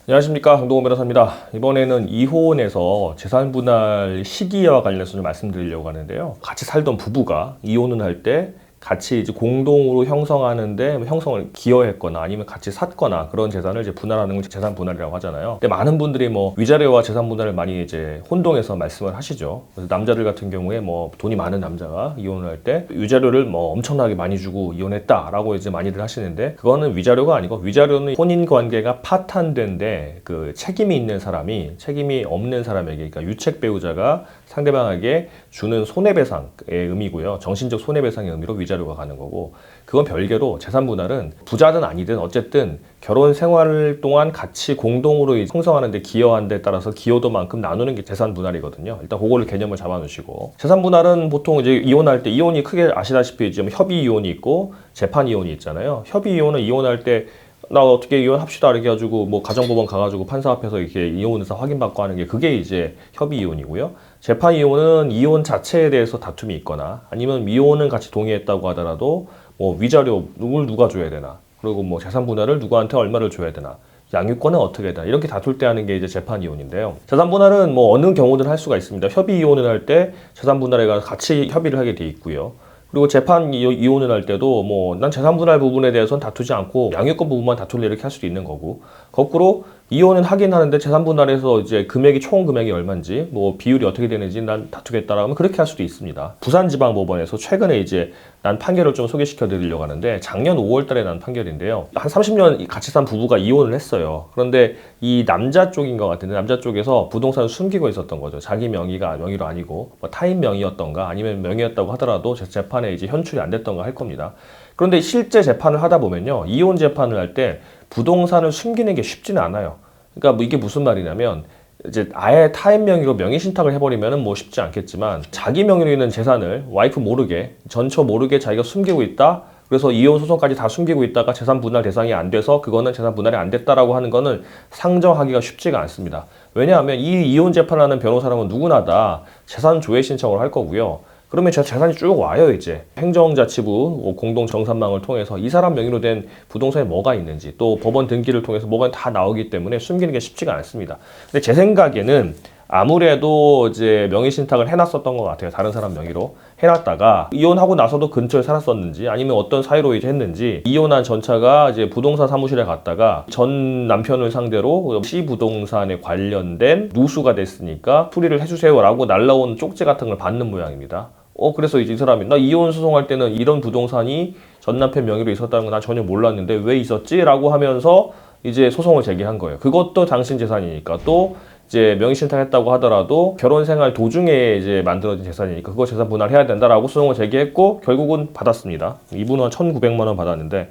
안녕하십니까, 강동원 변호사입니다. 이번에는 이혼에서 재산 분할 시기와 관련해서 좀 말씀드리려고 하는데요. 같이 살던 부부가 이혼을 할 때 같이 이제 공동으로 형성하는데 형성을 기여했거나 아니면 같이 샀거나 그런 재산을 이제 분할하는 걸 재산 분할이라고 하잖아요. 근데 많은 분들이 뭐 위자료와 재산 분할을 많이 이제 혼동해서 말씀을 하시죠. 그래서 남자들 같은 경우에 뭐 돈이 많은 남자가 이혼을 할 때 위자료를 뭐 엄청나게 많이 주고 이혼했다라고 이제 많이들 하시는데, 그거는 위자료가 아니고, 위자료는 혼인 관계가 파탄된데 그 책임이 있는 사람이 책임이 없는 사람에게, 그러니까 유책 배우자가 상대방에게 주는 손해배상의 의미고요. 정신적 손해배상의 의미로 위자료가 가는 거고, 그건 별개로 재산 분할은 부자든 아니든 어쨌든 결혼 생활 동안 같이 공동으로 형성하는 데 기여한 데 따라서 기여도만큼 나누는 게 재산 분할이거든요. 일단 그거를 개념을 잡아 놓으시고, 재산 분할은 보통 이제 이혼할 때, 이혼이 크게 아시다시피 지금 협의 이혼이 있고 재판 이혼이 있잖아요. 협의 이혼은 이혼할 때 나 어떻게 이혼합시다 이렇게 해가지고 뭐 가정법원 가가지고 판사 앞에서 이렇게 이혼 의사 확인받고 하는 게, 그게 이제 협의 이혼이고요. 재판 이혼은 이혼 자체에 대해서 다툼이 있거나 아니면 이혼은 같이 동의했다고 하더라도 뭐 위자료를 누가 줘야 되나, 그리고 뭐 재산 분할을 누구한테 얼마를 줘야 되나, 양육권은 어떻게 되나, 이렇게 다툴 때 하는 게 이제 재판 이혼인데요. 재산 분할은 뭐 어느 경우든 할 수가 있습니다. 협의 이혼을 할 때 재산 분할에 가서 같이 협의를 하게 돼 있고요. 그리고 재판 이혼을 할 때도 뭐 난 재산 분할 부분에 대해서는 다투지 않고 양육권 부분만 다툴래 이렇게 할 수도 있는 거고, 거꾸로 이혼은 하긴 하는데 재산 분할에서 이제 금액이 총 금액이 얼마인지 뭐 비율이 어떻게 되는지 난 다투겠다라고 하면 그렇게 할 수도 있습니다. 부산지방법원에서 최근에 이제 난 판결을 좀 소개시켜 드리려고 하는데, 작년 5월 달에 난 판결인데요. 한 30년 같이 산 부부가 이혼을 했어요. 그런데 이 남자 쪽인 것 같은데, 남자 쪽에서 부동산을 숨기고 있었던 거죠. 자기 명의로 아니고 뭐 타인 명의였던가 아니면 명의였다고 하더라도 재판에 이제 현출이 안 됐던가 할 겁니다. 그런데 실제 재판을 하다 보면요, 이혼 재판을 할 때 부동산을 숨기는 게 쉽지는 않아요. 그러니까 뭐 이게 무슨 말이냐면, 이제 아예 타인 명의로 명의 신탁을 해버리면은 뭐 쉽지 않겠지만, 자기 명의로 있는 재산을 와이프 모르게, 전처 모르게 자기가 숨기고 있다. 그래서 이혼 소송까지 다 숨기고 있다가 재산 분할 대상이 안 돼서 그거는 재산 분할이 안 됐다라고 하는 거는 상정하기가 쉽지가 않습니다. 왜냐하면 이 이혼 재판하는 변호사라면 누구나 다 재산 조회 신청을 할 거고요. 그러면 재산이 쭉 와요. 이제 행정자치부 공동정산망을 통해서 이 사람 명의로 된 부동산에 뭐가 있는지, 또 법원 등기를 통해서 뭐가 다 나오기 때문에 숨기는 게 쉽지가 않습니다. 근데 제 생각에는 아무래도 이제 명의 신탁을 해놨었던 것 같아요. 다른 사람 명의로 해놨다가 이혼하고 나서도 근처에 살았었는지 아니면 어떤 사이로 이제 했는지, 이혼한 전차가 이제 부동산 사무실에 갔다가 전 남편을 상대로 C 부동산에 관련된 누수가 됐으니까 수리를 해주세요라고 날라온 쪽지 같은 걸 받는 모양입니다. 그래서 이제 이 사람이, 나 이혼 소송할 때는 이런 부동산이 전 남편 명의로 있었다는 건 난 전혀 몰랐는데 왜 있었지? 라고 하면서 이제 소송을 제기한 거예요. 그것도 당신 재산이니까, 또 이제 명의 신탁했다고 하더라도 결혼 생활 도중에 이제 만들어진 재산이니까 그거 재산 분할해야 된다라고 소송을 제기했고, 결국은 받았습니다. 이분은 1,900만 원 받았는데,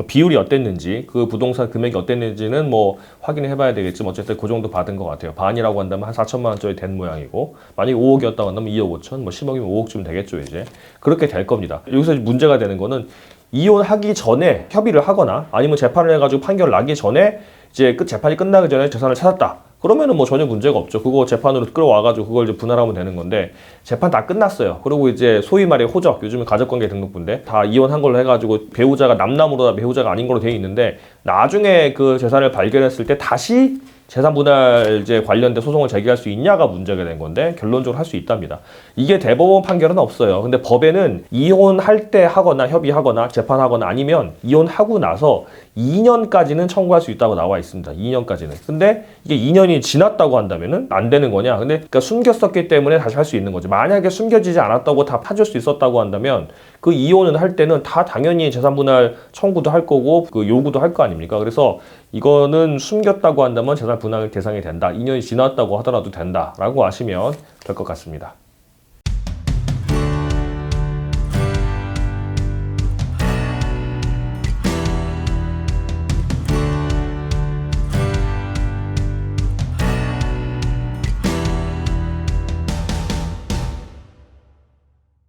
비율이 어땠는지, 그 부동산 금액이 어땠는지는 뭐 확인해 봐야 되겠지만 어쨌든 그 정도 받은 것 같아요. 반이라고 한다면 한 4천만 원짜리 된 모양이고, 만약에 5억이었다고 한다면 2억 5천, 뭐 10억이면 5억쯤 되겠죠. 이제 그렇게 될 겁니다. 여기서 문제가 되는 거는, 이혼하기 전에 협의를 하거나 아니면 재판을 해가지고 판결 나기 전에 이제 재판이 끝나기 전에 재산을 찾았다. 그러면은 뭐 전혀 문제가 없죠. 그거 재판으로 끌어와가지고 그걸 이제 분할하면 되는 건데, 재판 다 끝났어요. 그리고 이제 소위 말해 호적, 요즘은 가족관계 등록부인데 다 이혼한 걸로 해가지고 배우자가 남남으로 배우자가 아닌 걸로 돼 있는데, 나중에 그 재산을 발견했을 때 다시 재산 분할제 관련된 소송을 제기할 수 있냐가 문제가 된 건데, 결론적으로 할 수 있답니다. 이게 대법원 판결은 없어요. 근데 법에는 이혼할 때 하거나 협의하거나 재판하거나 아니면 이혼하고 나서 2년까지는 청구할 수 있다고 나와 있습니다. 2년까지는. 근데 이게 2년이 지났다고 한다면은 안 되는 거냐? 근데 그러니까 숨겼었기 때문에 다시 할 수 있는 거지. 만약에 숨겨지지 않았다고 다 파줄 수 있었다고 한다면 그 이혼을 할 때는 다 당연히 재산 분할 청구도 할 거고 그 요구도 할 거 아닙니까? 그래서 이거는 숨겼다고 한다면 재산 분할 대상이 된다. 2년이 지났다고 하더라도 된다라고 아시면 될 것 같습니다.